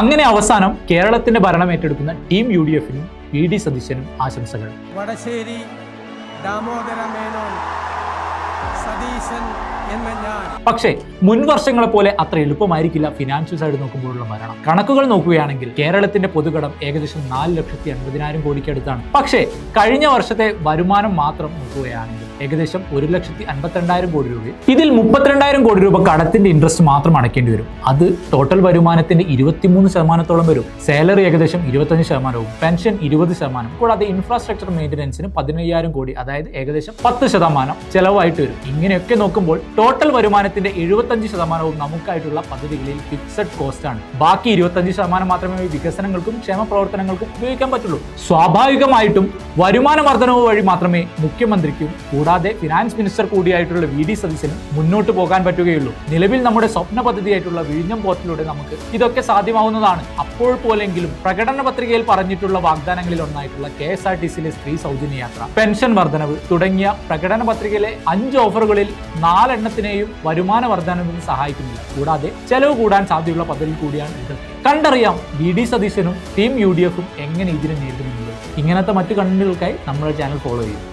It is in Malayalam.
അങ്ങനെ അവസാനം കേരളത്തിന്റെ ഭരണം ഏറ്റെടുക്കുന്ന ടീം UDF-നും VD സതീശനും ആശംസകൾ. വടശ്ശേരി ദാമോദര മേനോൻ സതീശൻ എന്ന ഞാൻ. പക്ഷേ മുൻ വർഷങ്ങളെ പോലെ അത്ര എളുപ്പമായിരിക്കില്ല ഫിനാൻഷ്യൽ സൈഡ് നോക്കുമ്പോഴുള്ള ഭരണം. കണക്കുകൾ നോക്കുകയാണെങ്കിൽ കേരളത്തിന്റെ പൊതുകടം ഏകദേശം 4,80,000 കോടിക്ക് അടുത്താണ്. പക്ഷേ കഴിഞ്ഞ വർഷത്തെ വരുമാനം മാത്രം നോക്കുകയാണെങ്കിൽ ഏകദേശം 1,52,000 കോടി രൂപ. ഇതിൽ 32,000 കോടി രൂപ കടത്തിന്റെ ഇൻട്രസ്റ്റ് മാത്രം അടയ്ക്കേണ്ടി വരും. അത് ടോട്ടൽ വരുമാനത്തിന്റെ 23% വരും. സാലറി ഏകദേശം 25%, പെൻഷൻ 20%, കൂടാതെ ഇൻഫ്രാസ്ട്രക്ചർ മെയിൻ്റനൻസിന് 15,000 കോടി, അതായത് ഏകദേശം 10% ചെലവായിട്ട് വരും. ഇങ്ങനെയൊക്കെ നോക്കുമ്പോൾ ടോട്ടൽ വരുമാനത്തിന്റെ 75% നമുക്കായിട്ടുള്ള പദ്ധതികളിൽ ഫിക്സഡ് കോസ്റ്റ് ആണ്. ബാക്കി 25% മാത്രമേ വികസനങ്ങൾക്കും ക്ഷേമ പ്രവർത്തനങ്ങൾക്കും ഉപയോഗിക്കാൻ പറ്റുള്ളൂ. സ്വാഭാവികമായിട്ടും വരുമാന വർധനവ് വഴി മാത്രമേ മുഖ്യമന്ത്രിക്കും കൂടാതെ ഫിനാൻസ് മിനിസ്റ്റർ കൂടിയായിട്ടുള്ള VD സതീശനും മുന്നോട്ട് പോകാൻ പറ്റുകയുള്ളൂ. നിലവിൽ നമ്മുടെ സ്വപ്ന പദ്ധതിയായിട്ടുള്ള വിഴിഞ്ഞം പോർട്ടിലൂടെ നമുക്ക് ഇതൊക്കെ സാധ്യമാവുന്നതാണ്. അപ്പോൾ പോലെങ്കിലും പ്രകടന പത്രികയിൽ പറഞ്ഞിട്ടുള്ള വാഗ്ദാനങ്ങളിൽ ഒന്നായിട്ടുള്ള KSRTCയിലെ സ്ത്രീ സൗജന്യ യാത്ര, പെൻഷൻ വർധനവ് തുടങ്ങിയ പ്രകടന പത്രികയിലെ 5 ഓഫറുകളിൽ 4 എണ്ണത്തിനെയും വരുമാന വർധനവിന് സഹായിക്കുന്നില്ല. കൂടാതെ ചെലവ് കൂടാൻ സാധ്യതയുള്ള പദ്ധതി കൂടിയാണ് ഇത്. കണ്ടറിയാം VD സതീശനും ടീം UDF-ഉം എങ്ങനെ ഇതിനെ നേരിടുന്നത്. ഇങ്ങനത്തെ മറ്റു കണ്ടന്റുകൾക്കായി നമ്മുടെ ചാനൽ ഫോളോ ചെയ്യും.